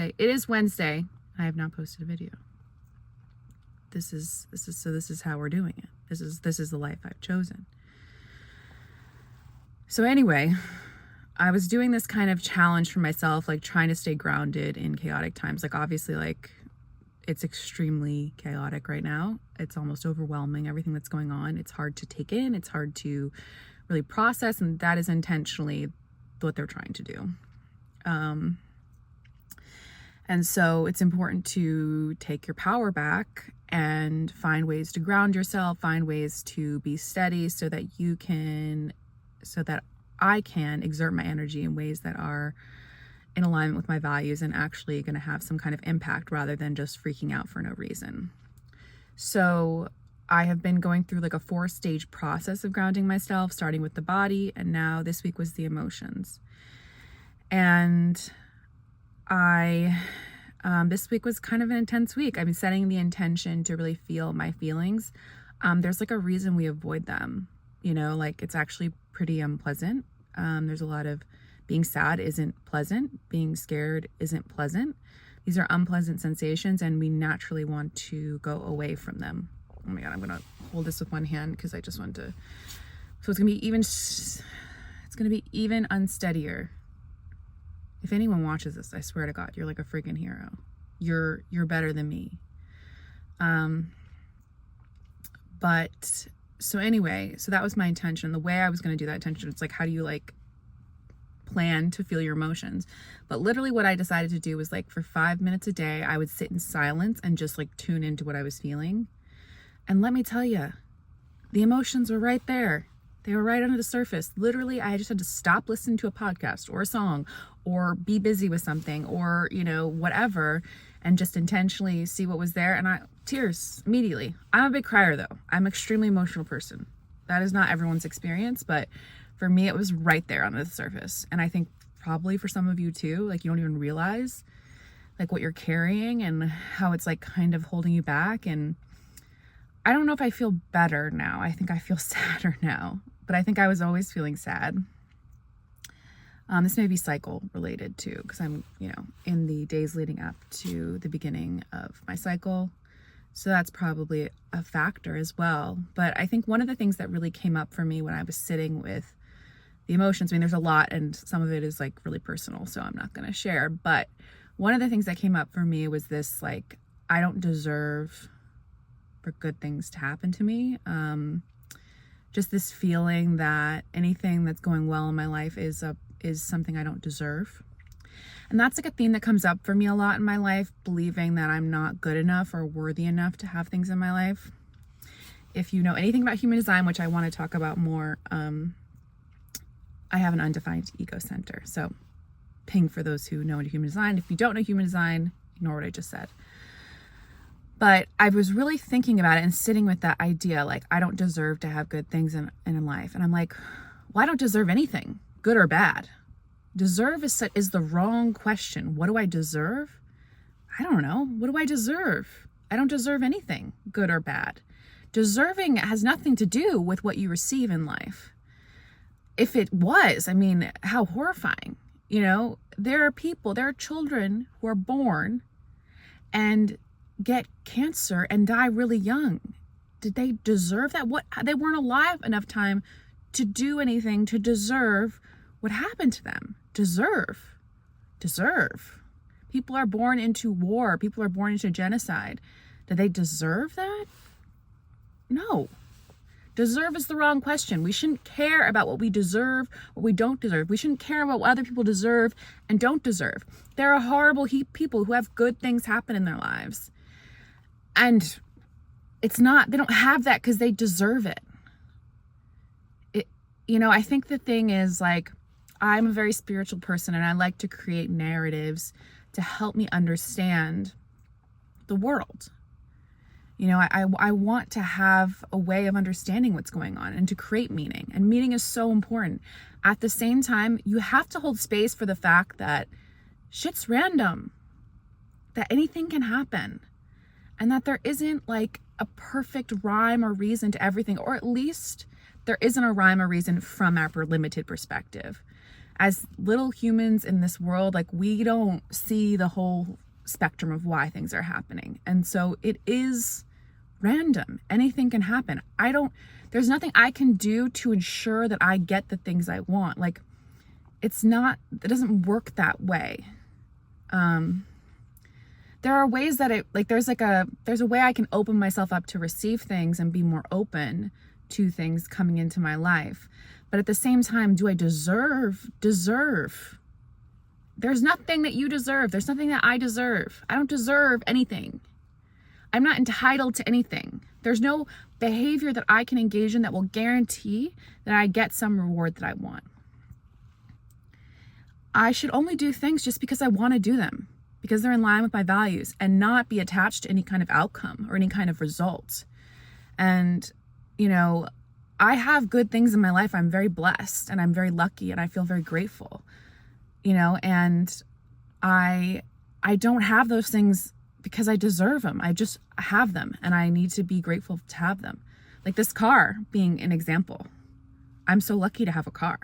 Wednesday. It is Wednesday. I have not posted a video. This is how we're doing it. This is the life I've chosen. So anyway, I was doing this kind of challenge for myself, like trying to stay grounded in chaotic times. Like obviously, like it's extremely chaotic right now. It's almost overwhelming, everything that's going on. It's hard to take in. It's hard to really process. And that is intentionally what they're trying to do. And so it's important to take your power back and find ways to ground yourself, find ways to be steady so that I can exert my energy in ways that are in alignment with my values and actually going to have some kind of impact rather than just freaking out for no reason. So I have been going through like a 4-stage process of grounding myself, starting with the body, and now this week was the emotions. And this week was kind of an intense week. I've been setting the intention to really feel my feelings. There's like a reason we avoid them, you know, like it's actually pretty unpleasant. There's a lot of being sad isn't pleasant. Being scared isn't pleasant. These are unpleasant sensations and we naturally want to go away from them. Oh my God, I'm going to hold this with one hand because I just want to, so it's going to be even unsteadier. If anyone watches this, I swear to God, you're like a freaking hero. You're better than me. But so anyway, so that was my intention. The way I was going to do that intention, it's like, how do you like plan to feel your emotions? But literally what I decided to do was like for 5 minutes a day, I would sit in silence and just like tune into what I was feeling. And let me tell you, the emotions were right there. They were right under the surface. Literally, I just had to stop listening to a podcast or a song or be busy with something or, you know, whatever, and just intentionally see what was there. And tears immediately. I'm a big crier though. I'm an extremely emotional person. That is not everyone's experience, but for me, it was right there under the surface. And I think probably for some of you too, like you don't even realize like what you're carrying and how it's like kind of holding you back. And I don't know if I feel better now. I think I feel sadder now, but I think I was always feeling sad. This may be cycle related too, because I'm, you know, in the days leading up to the beginning of my cycle. So that's probably a factor as well. But I think one of the things that really came up for me when I was sitting with the emotions, I mean, there's a lot and some of it is like really personal, so I'm not going to share. But one of the things that came up for me was this, like, I don't deserve for good things to happen to me. Just this feeling that anything that's going well in my life is something I don't deserve. And that's like a theme that comes up for me a lot in my life, believing that I'm not good enough or worthy enough to have things in my life. If you know anything about human design, which I want to talk about more, I have an undefined ego center. So ping for those who know human design. If you don't know human design, ignore what I just said. But I was really thinking about it and sitting with that idea, like, I don't deserve to have good things in life. And I'm like, well, I don't deserve anything, good or bad. Deserve is the wrong question. What do I deserve? I don't know. What do I deserve? I don't deserve anything, good or bad. Deserving has nothing to do with what you receive in life. If it was, I mean, how horrifying. You know, there are children who are born and get cancer and die really young. Did they deserve that? They weren't alive enough time to do anything to deserve what happened to them. Deserve. People are born into war. People are born into genocide. Do they deserve that? No. Deserve is the wrong question. We shouldn't care about what we deserve, what we don't deserve. We shouldn't care about what other people deserve and don't deserve. There are horrible people who have good things happen in their lives. And they don't have that because they deserve it. You know, I think the thing is, like, I'm a very spiritual person and I like to create narratives to help me understand the world. You know, I want to have a way of understanding what's going on and to create meaning. And meaning is so important. At the same time, you have to hold space for the fact that shit's random, that anything can happen, and that there isn't like a perfect rhyme or reason to everything, or at least there isn't a rhyme or reason from our limited perspective. as little humans in this world, like, we don't see the whole spectrum of why things are happening. And so it is random. Anything can happen. There's nothing I can do to ensure that I get the things I want. Like, it doesn't work that way. There are ways that there's a way I can open myself up to receive things and be more open to things coming into my life. But at the same time, do I deserve? There's nothing that you deserve. There's nothing that I deserve. I don't deserve anything. I'm not entitled to anything. There's no behavior that I can engage in that will guarantee that I get some reward that I want. I should only do things just because I want to do them, because they're in line with my values, and not be attached to any kind of outcome or any kind of result. And, I have good things in my life. I'm very blessed and I'm very lucky and I feel very grateful, and I don't have those things because I deserve them. I just have them and I need to be grateful to have them. Like this car being an example. I'm so lucky to have a car.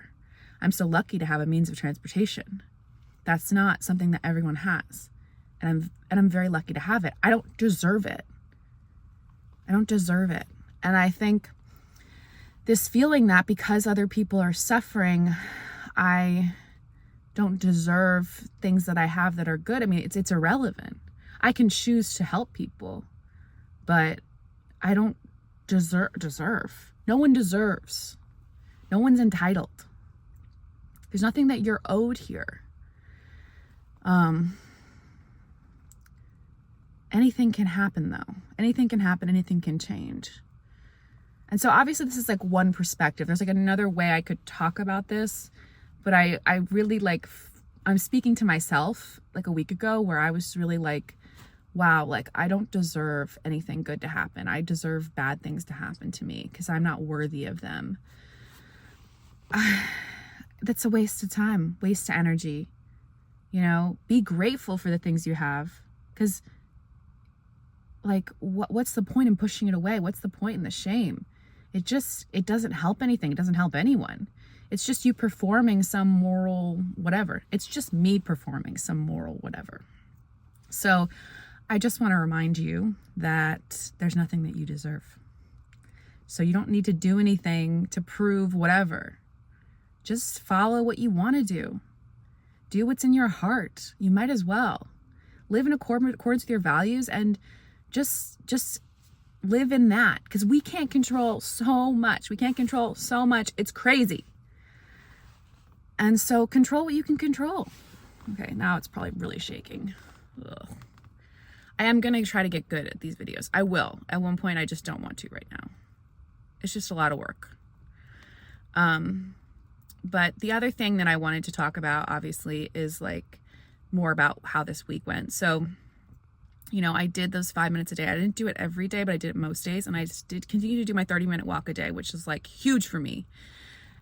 I'm so lucky to have a means of transportation. That's not something that everyone has. And I'm very lucky to have it. I don't deserve it. And I think this feeling that because other people are suffering, I don't deserve things that I have that are good. I mean, it's irrelevant. I can choose to help people, but I don't deserve. No one deserves. No one's entitled. There's nothing that you're owed here. Anything can happen though. Anything can happen, anything can change. And so obviously this is like one perspective. There's like another way I could talk about this, but I really I'm speaking to myself like a week ago where I was really like, wow, like I don't deserve anything good to happen. I deserve bad things to happen to me because I'm not worthy of them. That's a waste of time, waste of energy. Be grateful for the things you have, because like what's the point in pushing it away? What's the point in the shame? It doesn't help anything. It doesn't help anyone. It's just you performing some moral whatever. It's just me performing some moral whatever. So I just want to remind you that there's nothing that you deserve. So you don't need to do anything to prove whatever. Just follow what you want to do. Do what's in your heart. You might as well. Live in accordance with your values and just live in that, because we can't control so much. It's crazy. And so control what you can control. Okay, now it's probably really shaking. Ugh. I am going to try to get good at these videos. I will. At one point, I just don't want to right now. It's just a lot of work. But the other thing that I wanted to talk about, obviously, is like more about how this week went. So, I did those 5 minutes a day. I didn't do it every day, but I did it most days. And I just did continue to do my 30-minute walk a day, which is like huge for me.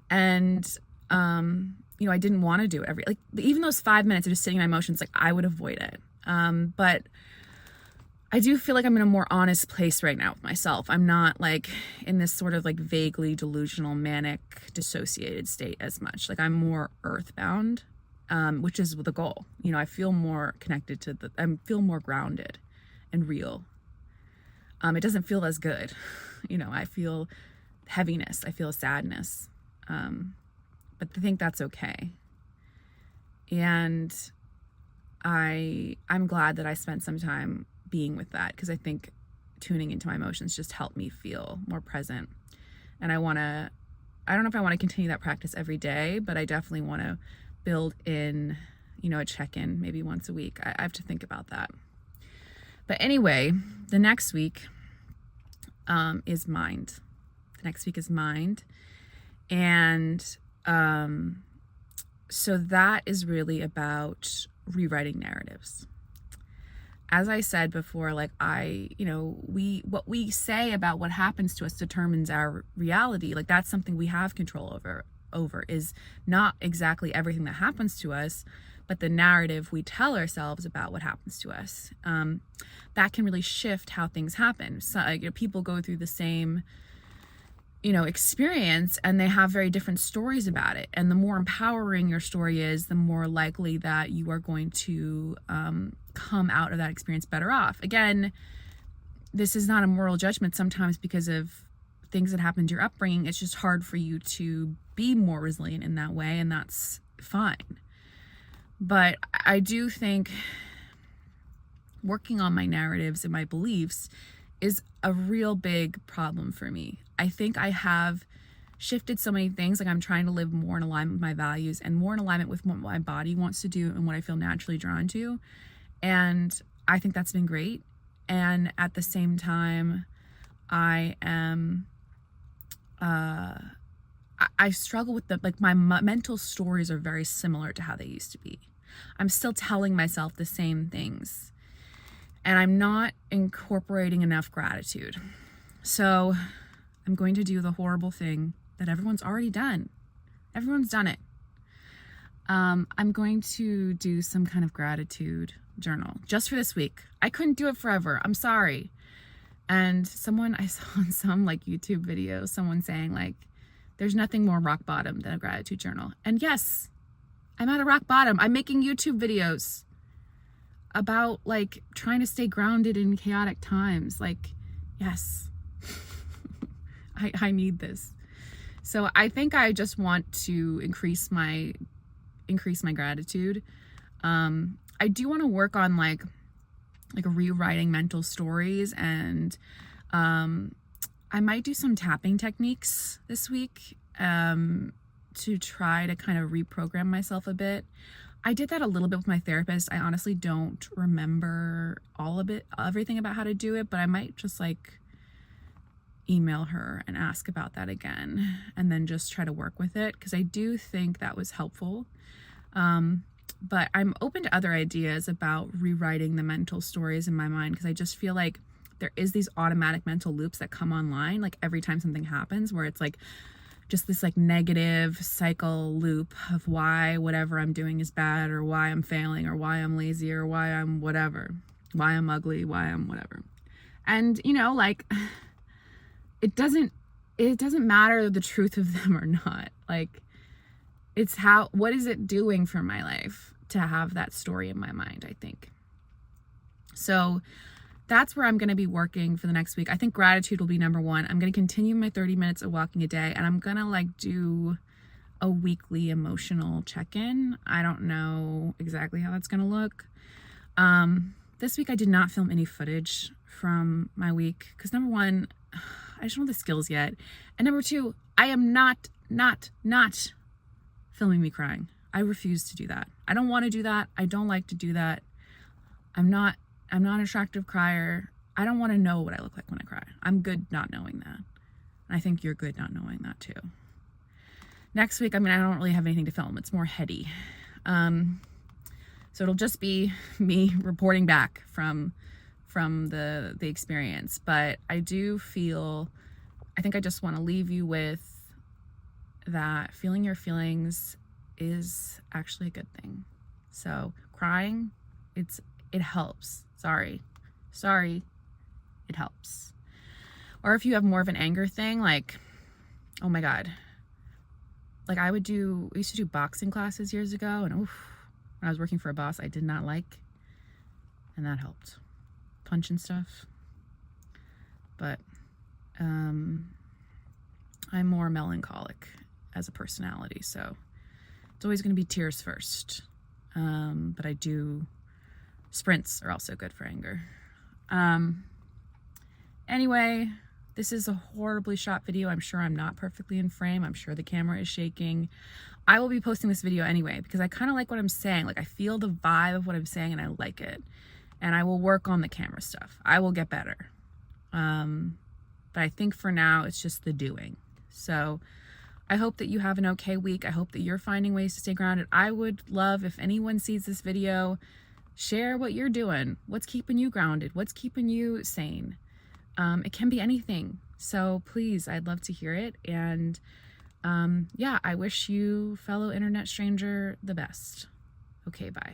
And, I didn't want to do it even those 5 minutes of just sitting in my emotions, like I would avoid it. But I do feel like I'm in a more honest place right now with myself. I'm not like in this sort of like vaguely delusional, manic, dissociated state as much. Like I'm more earthbound, which is the goal. I feel more connected I feel more grounded and real. It doesn't feel as good. I feel heaviness. I feel sadness. But I think that's okay. And I'm glad that I spent some time being with that, because I think tuning into my emotions just helped me feel more present. And I don't know if I want to continue that practice every day, but I definitely want to build in, a check-in maybe once a week. I have to think about that. But anyway, the next week is mind. The next week is mind. And so that is really about rewriting narratives. As I said before, like what we say about what happens to us determines our reality. Like that's something we have control over is not exactly everything that happens to us, but the narrative we tell ourselves about what happens to us. That can really shift how things happen. So people go through the same experience, and they have very different stories about it. And the more empowering your story is, the more likely that you are going to come out of that experience better off. Again, this is not a moral judgment. Sometimes because of things that happened to your upbringing, it's just hard for you to be more resilient in that way, and that's fine. But I do think working on my narratives and my beliefs is a real big problem for me. I think I have shifted so many things. Like, I'm trying to live more in alignment with my values and more in alignment with what my body wants to do and what I feel naturally drawn to. And I think that's been great. And at the same time, I am, I struggle with my mental stories are very similar to how they used to be. I'm still telling myself the same things, and I'm not incorporating enough gratitude. So I'm going to do the horrible thing that everyone's already done. Everyone's done it. I'm going to do some kind of gratitude journal just for this week. I couldn't do it forever. I'm sorry. And I saw on some YouTube video, someone saying there's nothing more rock bottom than a gratitude journal. And yes, I'm at a rock bottom. I'm making YouTube videos about trying to stay grounded in chaotic times. Yes, I need this. So I think I just want to increase my gratitude. I do want to work on rewriting mental stories, and I might do some tapping techniques this week to try to kind of reprogram myself a bit. I did that a little bit with my therapist. I honestly don't remember everything about how to do it, but I might just email her and ask about that again, and then just try to work with it, because I do think that was helpful. But I'm open to other ideas about rewriting the mental stories in my mind, because I just feel like there is these automatic mental loops that come online every time something happens, where it's just this negative cycle loop of why whatever I'm doing is bad, or why I'm failing, or why I'm lazy, or why I'm whatever, why I'm ugly, why I'm whatever. And it doesn't matter the truth of them or not. It's what is it doing for my life to have that story in my mind, I think. So that's where I'm going to be working for the next week. I think gratitude will be number one. I'm going to continue my 30 minutes of walking a day, and I'm going to do a weekly emotional check-in. I don't know exactly how that's going to look. This week I did not film any footage from my week, because number one, I just don't have the skills yet. And number two, I am not filming me crying. I refuse to do that. I don't want to do that. I don't like to do that. I'm not an attractive crier. I don't want to know what I look like when I cry. I'm good not knowing that. And I think you're good not knowing that too. Next week, I don't really have anything to film. It's more heady. So it'll just be me reporting back from the experience. But I think I just want to leave you with that feeling your feelings is actually a good thing. So crying, it helps. Sorry, it helps. Or if you have more of an anger thing, oh my God, we used to do boxing classes years ago, and when I was working for a boss I did not like, and that helped. Punching stuff. But I'm more melancholic as a personality, so it's always going to be tears first. But sprints are also good for anger. Anyway, this is a horribly shot video. I'm sure I'm not perfectly in frame. I'm sure the camera is shaking. I will be posting this video anyway, because I kind of like what I'm saying. I feel the vibe of what I'm saying, and I like it. And I will work on the camera stuff. I will get better. But I think for now, it's just the doing. So I hope that you have an okay week. I hope that you're finding ways to stay grounded. I would love if anyone sees this video, share what you're doing. What's keeping you grounded? What's keeping you sane? It can be anything. So please, I'd love to hear it. And I wish you, fellow internet stranger, the best. Okay, bye.